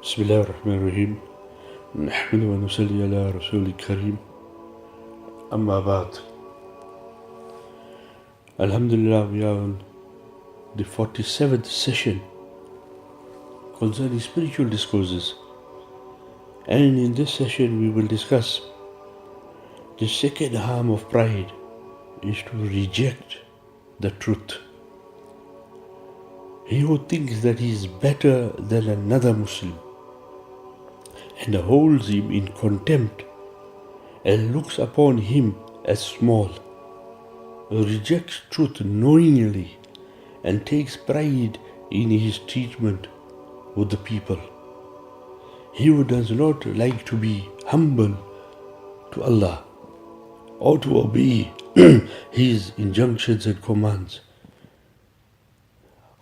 بسم الله الرحمن الرحيم نحمد ونصلي على رسول الكريم أما بعد. Alhamdulillah, we are on the 47th session concerning spiritual discourses, and in this session we will discuss the second harm of pride is to reject the truth. He who thinks that he is better than another Muslim and holds him in contempt and looks upon him as small, rejects truth knowingly and takes pride in his treatment with the people. He who does not like to be humble to Allah or to obey his injunctions and commands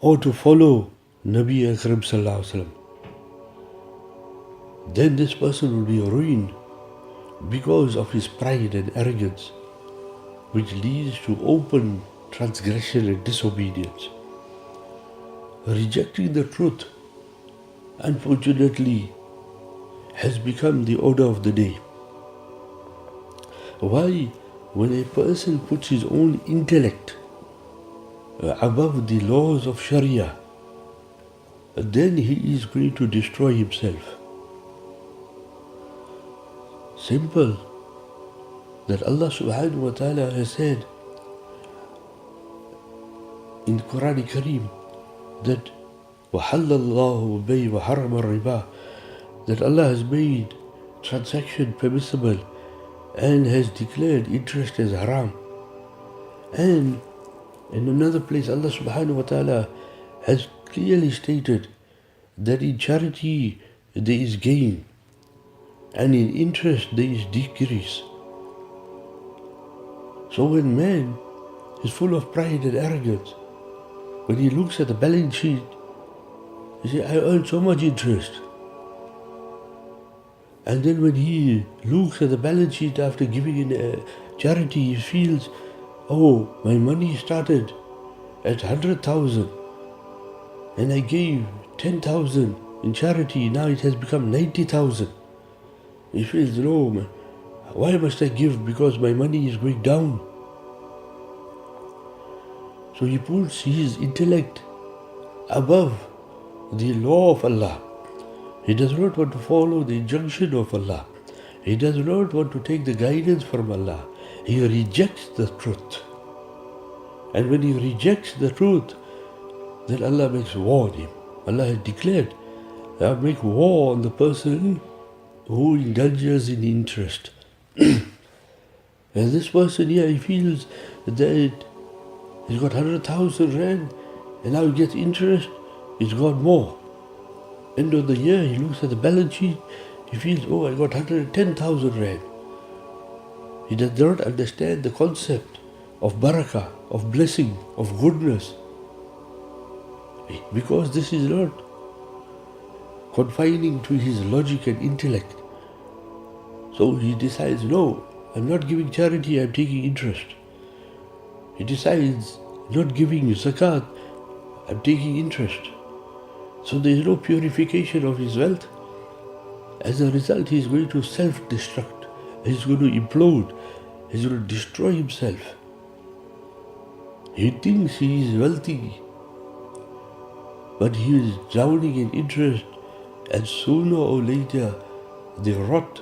or to follow Nabi Akram Sallallahu Alaihi Wasallam, then this person will be ruined because of his pride and arrogance, which leads to open transgression and disobedience. Rejecting the truth, unfortunately, has become the order of the day. Why? When a person puts his own intellect above the laws of Sharia, then he is going to destroy himself. Simple, that Allah subhanahu wa ta'ala has said in the Quran Kareem that وَحَلَّ اللَّهُ بَيْءَ وَحَرَّمَ الرِّبَا, that Allah has made transaction permissible and has declared interest as haram. And in another place Allah subhanahu wa ta'ala has clearly stated that in charity there is gain and in interest there is decrease. So when man is full of pride and arrogance, when he looks at the balance sheet, he says, I earned so much interest. And then when he looks at the balance sheet after giving in charity, he feels, oh, my money started at 100,000 and I gave 10,000 in charity, now it has become 90,000. He feels, no, man, why must I give? Because my money is going down. So he puts his intellect above the law of Allah. He does not want to follow the injunction of Allah. He does not want to take the guidance from Allah. He rejects the truth. And when he rejects the truth, then Allah makes war on him. Allah has declared, I make war on the person who indulges in interest. And this person here, he feels that he's got 100,000 rand and now he gets interest, he's got more. End of the year, he looks at the balance sheet, he feels, oh, I got 110,000 rand. He does not understand the concept of barakah, of blessing, of goodness. Because this is not confining to his logic and intellect. So he decides, no, I'm not giving charity, I'm taking interest. He decides, not giving zakat, I'm taking interest. So there is no purification of his wealth. As a result, he is going to self-destruct. He is going to implode. He is going to destroy himself. He thinks he is wealthy, but he is drowning in interest, and sooner or later the wrath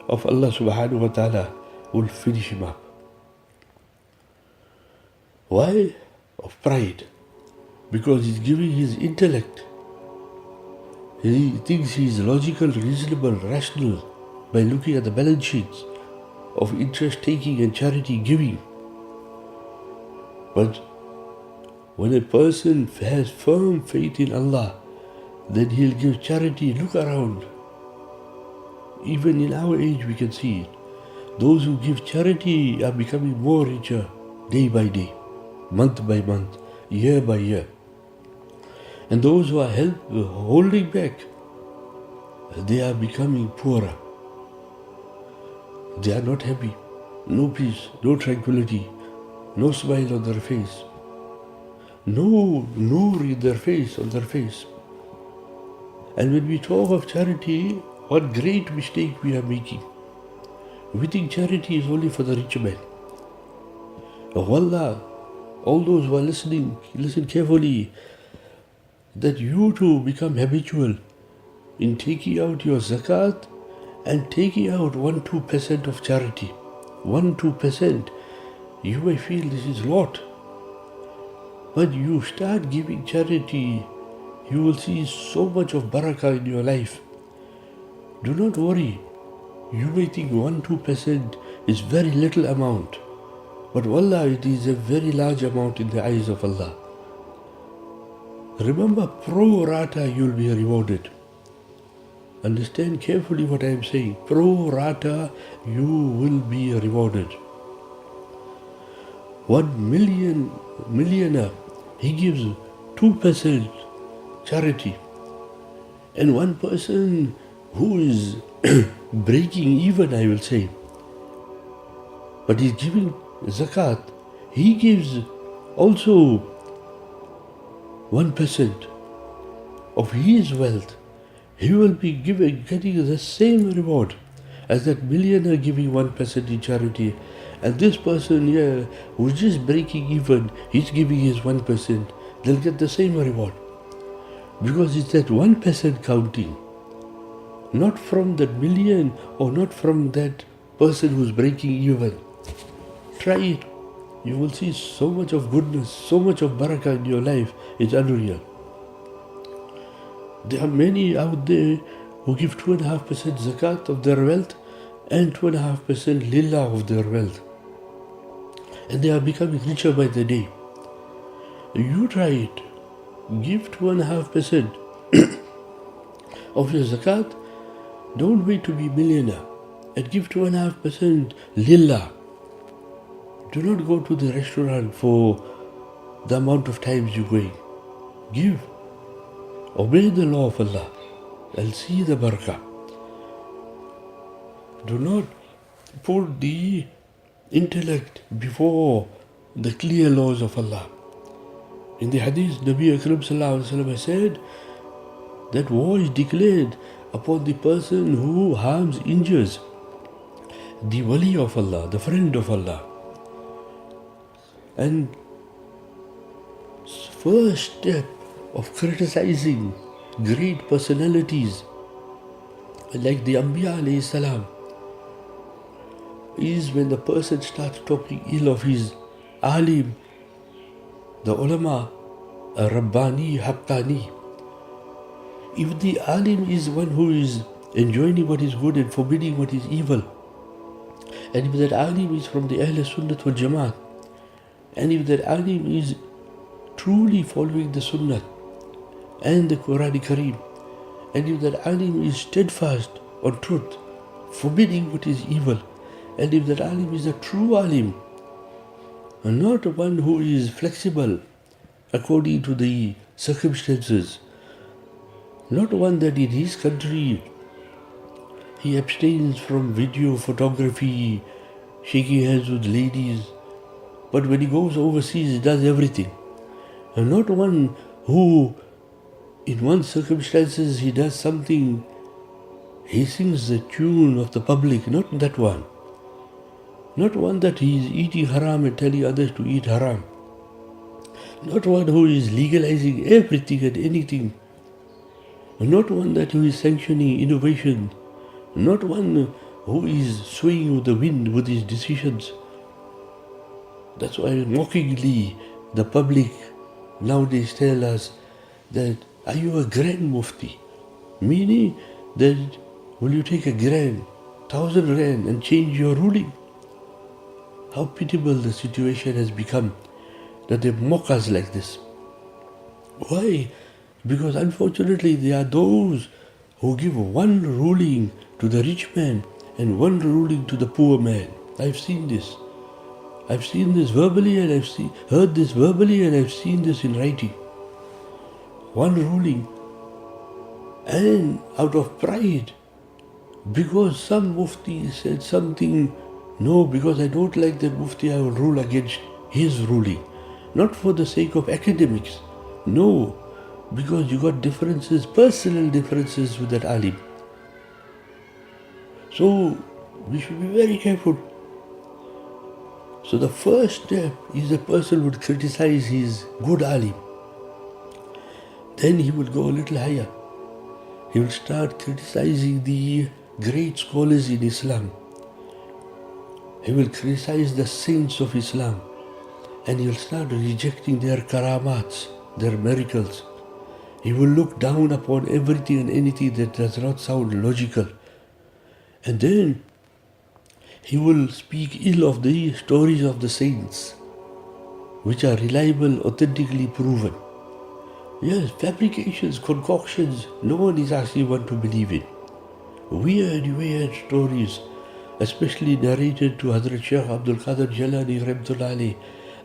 of Allah subhanahu wa ta'ala will finish him up. Why? Of pride. Because he's giving his intellect. He thinks he is logical, reasonable, rational by looking at the balance sheets of interest taking and charity giving. But when a person has firm faith in Allah, then he'll give charity. Look around. Even in our age we can see it. Those who give charity are becoming more richer day by day, month by month, year by year. And those who are holding back, they are becoming poorer. They are not happy. No peace, no tranquility, no smile on their face, no nur in their face, on their face. And when we talk of charity, what great mistake we are making. We think charity is only for the rich man. Wallah, all those who are listening, listen carefully, that you too become habitual in taking out your zakat and taking out 1-2% of charity. 1-2%. You may feel this is a lot. But you start giving charity, you will see so much of barakah in your life. Do not worry. You may think 1-2% is very little amount. But wallah, it is a very large amount in the eyes of Allah. Remember, pro rata you will be rewarded. Understand carefully what I am saying. Pro rata you will be rewarded. 1 millionaire, he gives 2% charity. And one person who is breaking even, I will say, but he's giving zakat, he gives also 1% of his wealth. He will be getting the same reward as that millionaire giving 1% in charity. And this person here who's just breaking even, he's giving his 1%. They'll get the same reward. Because it's that 1% counting. Not from that million or not from that person who's breaking even. Try it. You will see so much of goodness, so much of barakah in your life. It's unreal. There are many out there who give 2.5% zakat of their wealth and 2.5% lillah of their wealth. And they are becoming richer by the day. You try it. Give 2.5% of your zakat. Don't wait to be millionaire. And give 2.5% lillah. Do not go to the restaurant for the amount of times you're going. Give. Obey the law of Allah and see the barakah. Do not put the intellect before the clear laws of Allah. In the hadith, Nabi Akram Sallallahu Alaihi Wasallam said that war is declared upon the person who harms, injures the wali of Allah, the friend of Allah. And first step of criticizing great personalities like the Anbiya alayhi salam is when the person starts talking ill of his alim, the ulama, Rabbani, Haqqani. If the alim is one who is enjoining what is good and forbidding what is evil, and if that alim is from the Ahl Sunnah wal Jamaat, and if that alim is truly following the Sunnah and the Quran Kareem, and if that alim is steadfast on truth, forbidding what is evil, and if that alim is a true alim, and not one who is flexible according to the circumstances, not one that in his country he abstains from video photography, shaking hands with ladies, but when he goes overseas he does everything, and not one who in one circumstances he does something, he sings the tune of the public, not that one. Not one that he is eating haram and telling others to eat haram. Not one who is legalizing everything and anything. Not one that who is sanctioning innovation. Not one who is swaying with the wind with his decisions. That's why mockingly the public nowadays tell us that, are you a grand mufti? Meaning that will you take a grand, 1,000 rand and change your ruling? How pitiable the situation has become that they mock us like this. Why? Because unfortunately there are those who give one ruling to the rich man and one ruling to the poor man. I've seen this. I've seen this verbally and I've heard this verbally and I've seen this in writing. One ruling, and out of pride, because some mufti said something, no, because I don't like that mufti, I will rule against his ruling. Not for the sake of academics. No, because you got differences, personal differences with that alim. So we should be very careful. So the first step is a person would criticize his good alim. Then he would go a little higher. He will start criticizing the great scholars in Islam. He will criticize the saints of Islam. And he will start rejecting their karamats, their miracles. He will look down upon everything and anything that does not sound logical. And then he will speak ill of the stories of the saints, which are reliable, authentically proven. Yes, fabrications, concoctions, no one is actually one to believe in. Weird stories, especially narrated to Hazrat Shaykh Abdul Qadir Jalani Rahmatullah Alayhi.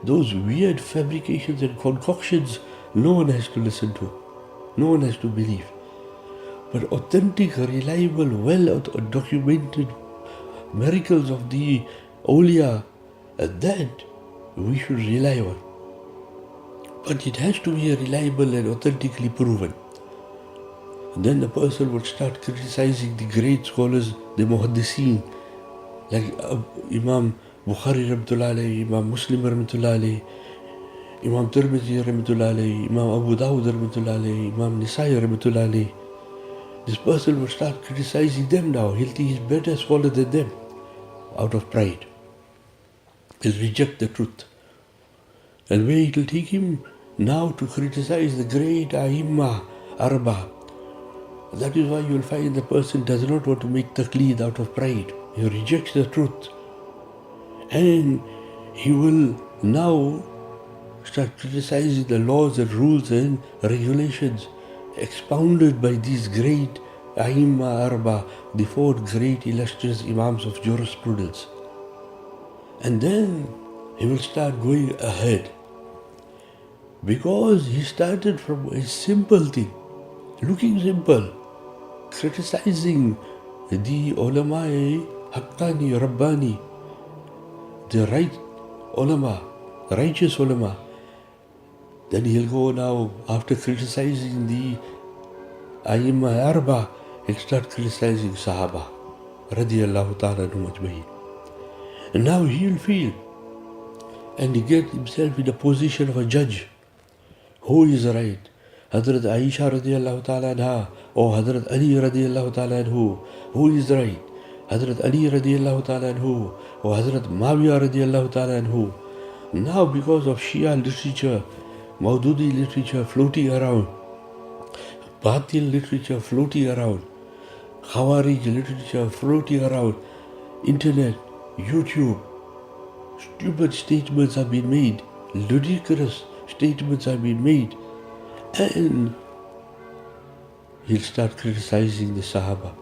Those weird fabrications and concoctions, no one has to listen to. No one has to believe. But authentic, reliable, well-documented miracles of the awliya, that we should rely on. But it has to be reliable and authentically proven. And then the person would start criticizing the great scholars, the muhaddiseen, like Imam Bukhari Rahmatullah Alayhi, Imam Muslim Rahmatullah Alayhi, Imam Tirmidhi Rahmatullah Alayhi, Imam Abu Dawud Rahmatullah Alayhi, Imam Nisai Rahmatullah Alayhi. This person will start criticizing them now. He'll think he's better scholar than them out of pride. He'll reject the truth. And where it will take him now to criticize the great Aimma Arba. That is why you will find the person does not want to make taqleed out of pride. He rejects the truth. And he will now start criticizing the laws and rules and regulations expounded by these great Aimma Arba, the four great illustrious Imams of jurisprudence. And then he will start going ahead. Because he started from a simple thing, looking simple, criticizing the ulama Haqqani, Rabbani, the right ulama, righteous ulama. Then he'll go now, after criticizing the Aimma Arba, he'll start criticizing Sahaba, radiyallahu ta'ala anhum ajmain. And now he'll feel, and he gets himself in the position of a judge. Who is right? Hazrat Aisha radiyallahu ta'ala anha or Hazrat Ali radiyallahu ta'ala anhu? Who is right? Hazrat Ali radiyallahu ta'ala anhu or Hazrat Muawiyah radiyallahu ta'ala anhu? Now because of Shia literature, Maududi literature floating around, Batil literature floating around, Khawarij literature floating around, internet, YouTube, stupid statements have been made, ludicrous statements have been made, and he'll start criticizing the Sahaba,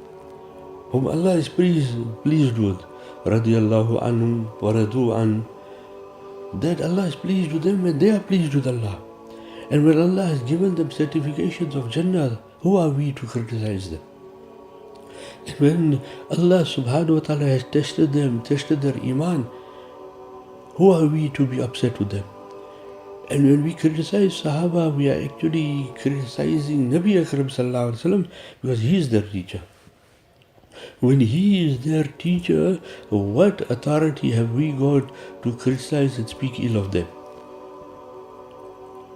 whom Allah is pleased with, radiyallahu anhum wa radu an, that Allah is pleased with them and they are pleased with Allah. And when Allah has given them certifications of Jannah, who are we to criticize them? And when Allah subhanahu wa ta'ala has tested them, tested their iman, who are we to be upset with them? And when we criticize Sahaba, we are actually criticizing Nabi Akram sallallahu alaihi wasallam, because he is their teacher. When he is their teacher, what authority have we got to criticize and speak ill of them?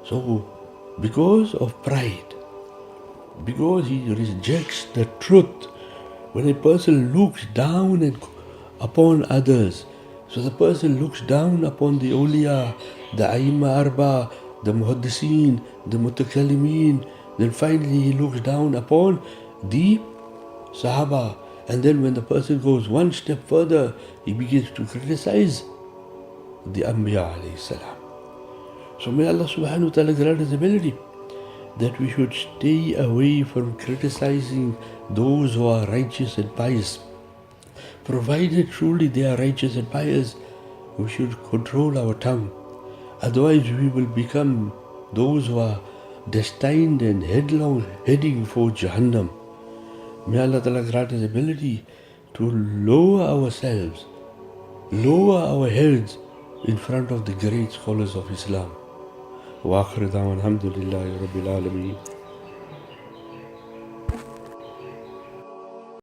So, because of pride, because he rejects the truth, when a person looks down upon others, so the person looks down upon the awliya, the Aimma Arba, the Muhaddiseen, the Mutakallimin, then finally he looks down upon the Sahaba. And then when the person goes one step further, he begins to criticize the Anbiya alayhi salam. So may Allah subhanahu wa ta'ala grant us ability that we should stay away from criticizing those who are righteous and pious. Provided truly they are righteous and pious, we should control our tongue. Otherwise we will become those who are destined and headlong heading for Jahannam. May Allah Ta'ala grant us ability to lower ourselves, lower our heads in front of the great scholars of Islam. Wa akhir da'wan alhamdulillahi rabbil alameen.